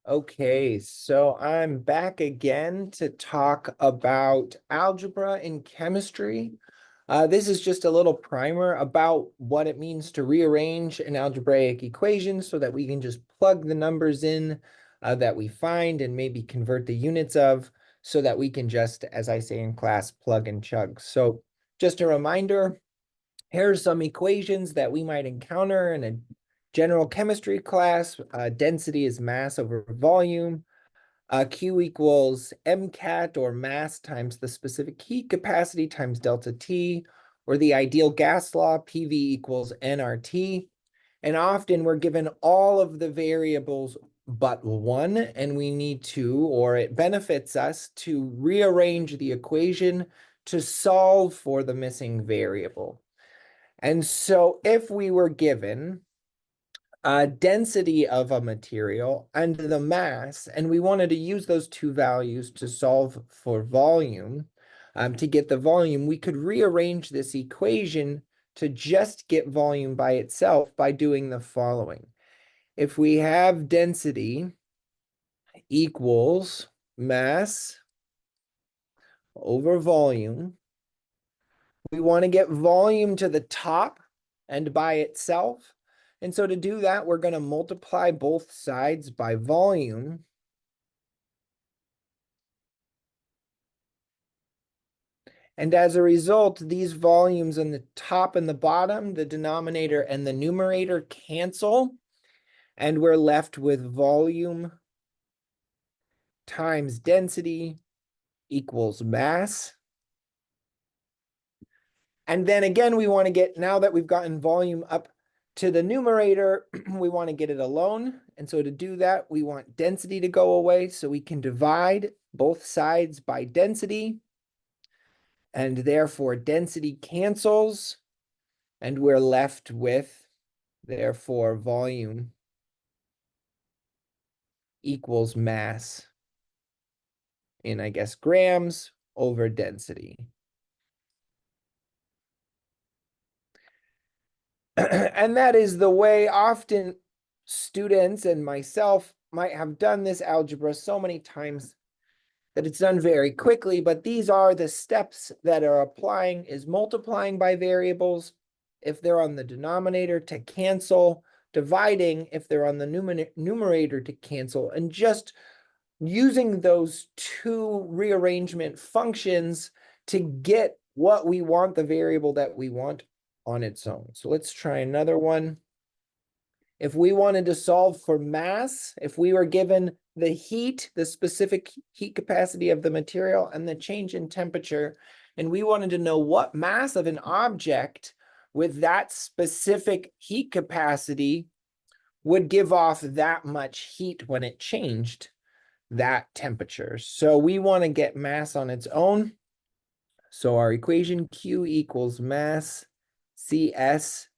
Okay, so I'm back again to talk about algebra in chemistry. This is just a little primer about what it means to rearrange an algebraic equation so that we can just plug the numbers in that we find and maybe convert the units of so that we can just, as I say in class, plug and chug. So just a reminder, here are some equations that we might encounter in a general chemistry class. Density is mass over volume. Q equals MCAT, or mass times the specific heat capacity times delta T, or the ideal gas law, PV equals nRT. And often we're given all of the variables but one, and we need to, or it benefits us to rearrange the equation to solve for the missing variable. And so if we were given density of a material and the mass, and we wanted to use those two values to solve for volume, to get the volume, we could rearrange this equation to just get volume by itself by doing the following. If we have density equals mass over volume, we want to get volume to the top and by itself. And so to do that, we're going to multiply both sides by volume. And as a result, these volumes on the top and the bottom, the denominator and the numerator, cancel. And we're left with volume times density equals mass. And then again, we want to get, now that we've gotten volume up to the numerator, we want to get it alone. And so to do that, we want density to go away. So we can divide both sides by density. And therefore, density cancels. And we're left with, therefore, volume equals mass in, I guess, grams over density. And that is the way often students and myself might have done this algebra so many times that it's done very quickly, but these are the steps that are applying, is multiplying by variables if they're on the denominator to cancel, dividing if they're on the numerator to cancel, and just using those two rearrangement functions to get what we want, the variable that we want on its own. So let's try another one. If we wanted to solve for mass, if we were given the heat, the specific heat capacity of the material and the change in temperature, and we wanted to know what mass of an object with that specific heat capacity would give off that much heat when it changed that temperature. So we want to get mass on its own. So our equation Q equals mass CS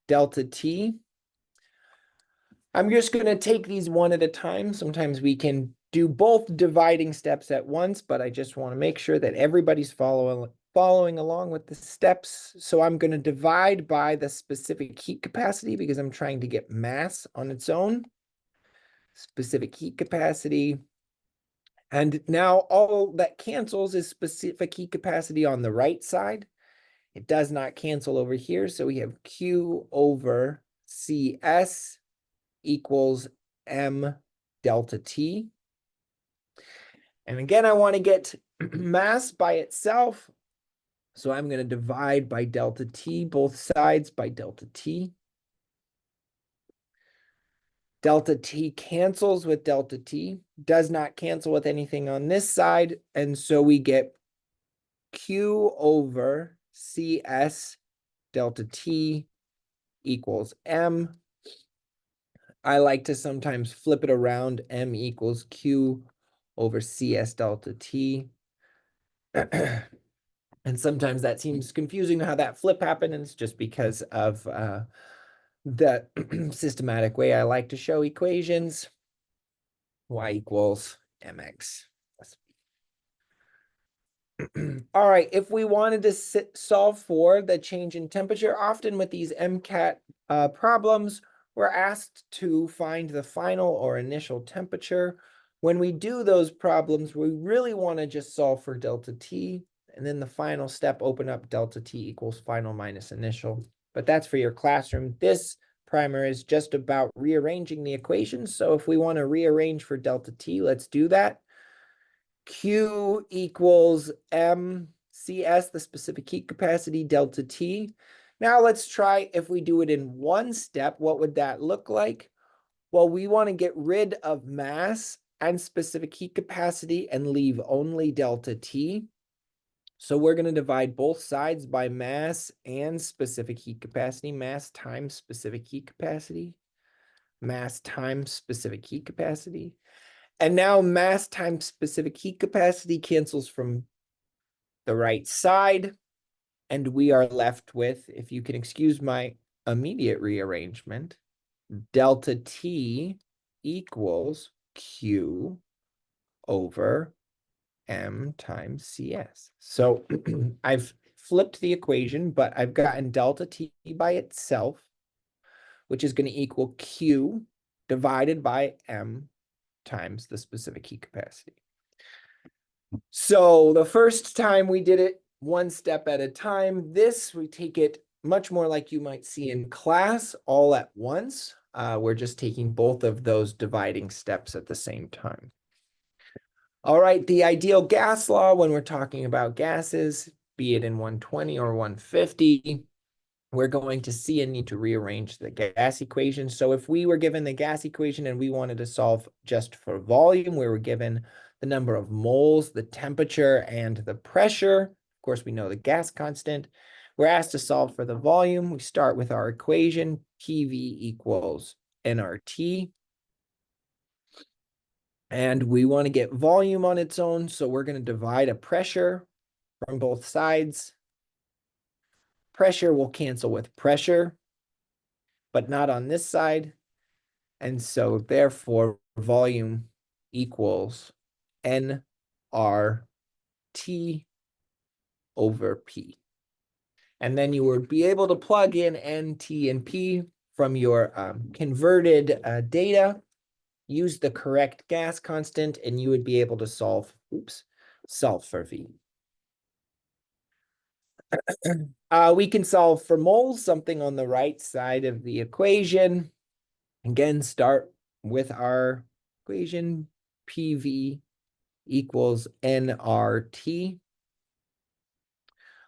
delta T. I'm just going to take these one at a time. Sometimes we can do both dividing steps at once, but I just want to make sure that everybody's following along with the steps. So I'm going to divide by the specific heat capacity because I'm trying to get mass on its own. Specific heat capacity. And now all that cancels is specific heat capacity on the right side. It does not cancel over here. So we have Q over CS equals M delta T. And again, I want to get mass by itself. So I'm going to divide by delta T, both sides by delta T. Delta T cancels with delta T, does not cancel with anything on this side. And so we get Q over CS delta T equals M. I like to sometimes flip it around. M equals Q over CS delta T. And sometimes that seems confusing how that flip happened, and it's just because of the systematic way I like to show equations. Y equals mx. All right, if we wanted to solve for the change in temperature, often with these MCAT problems, we're asked to find the final or initial temperature. When we do those problems, we really want to just solve for delta T, and then the final step, open up delta T equals final minus initial. But that's for your classroom. This primer is just about rearranging the equations. So if we want to rearrange for delta T, let's do that. Q equals MCS, the specific heat capacity, delta T. Now let's try if we do it in one step, what would that look like? Well, we want to get rid of mass and specific heat capacity and leave only delta T. So we're going to divide both sides by mass and specific heat capacity, mass times specific heat capacity, mass times specific heat capacity. And now mass times specific heat capacity cancels from the right side. And we are left with, if you can excuse my immediate rearrangement, delta T equals Q over M times CS. So I've flipped the equation, but I've gotten delta T by itself, which is going to equal Q divided by M times the specific heat capacity. So the first time we did it one step at a time. This, we take it much more like you might see in class all at once. We're just taking both of those dividing steps at the same time. All right, the ideal gas law when we're talking about gases, be it in 120 or 150, we're going to see a need to rearrange the gas equation. So if we were given the gas equation and we wanted to solve just for volume, we were given the number of moles, the temperature, and the pressure. Of course, we know the gas constant. We're asked to solve for the volume. We start with our equation, PV equals nRT. And we want to get volume on its own, so we're going to divide a pressure from both sides. Pressure will cancel with pressure, but not on this side. And so therefore, volume equals nRT over P. And then you would be able to plug in N, T, and P from your converted data, use the correct gas constant, and you would be able to solve for V. We can solve for moles, something on the right side of the equation. Again, start with our equation, PV equals nRT.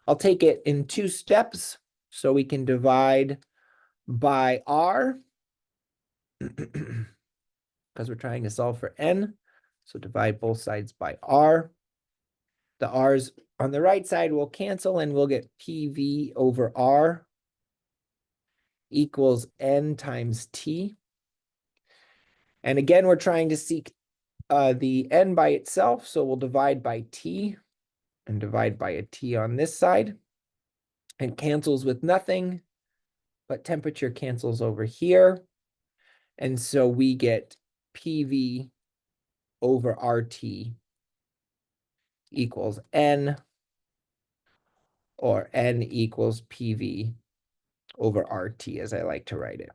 I'll take it in two steps, so we can divide by R, because we're trying to solve for N. So divide both sides by R. The R's on the right side will cancel, and we'll get PV over R equals N times T. And again, we're trying to seek the N by itself, so we'll divide by T and divide by a T on this side. It cancels with nothing, but temperature cancels over here. And so we get PV over RT equals N, or N equals PV over RT, as I like to write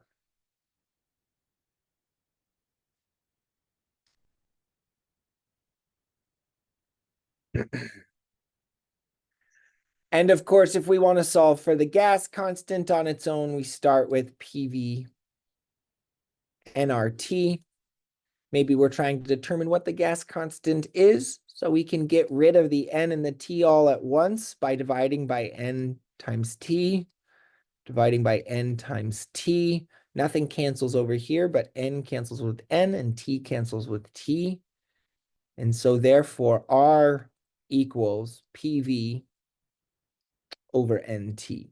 it. And of course, if we want to solve for the gas constant on its own, we start with PV nRT. Maybe we're trying to determine what the gas constant is, so we can get rid of the N and the T all at once by dividing by N times T, dividing by N times T. Nothing cancels over here, but N cancels with N and T cancels with T. And so therefore, R equals PV over NT.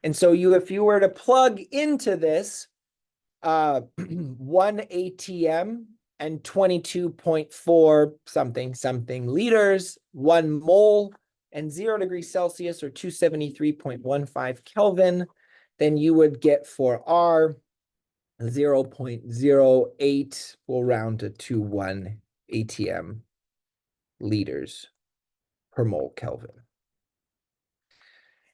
And so if you were to plug into this 1 ATM and 22.4 something liters, 1 mole, and 0 degrees Celsius or 273.15 Kelvin, then you would get for R 0.08, we'll round to 21 ATM liters per mole Kelvin.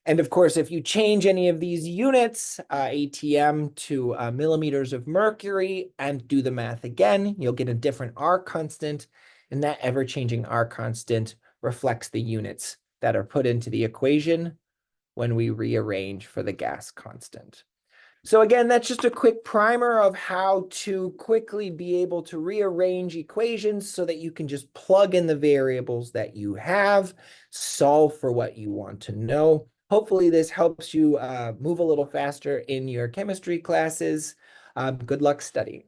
And of course, if you change any of these units, ATM to millimeters of mercury, and do the math again, you'll get a different R constant. And that ever-changing R constant reflects the units that are put into the equation when we rearrange for the gas constant. So again, that's just a quick primer of how to quickly be able to rearrange equations so that you can just plug in the variables that you have, solve for what you want to know. Hopefully this helps you move a little faster in your chemistry classes. Good luck studying.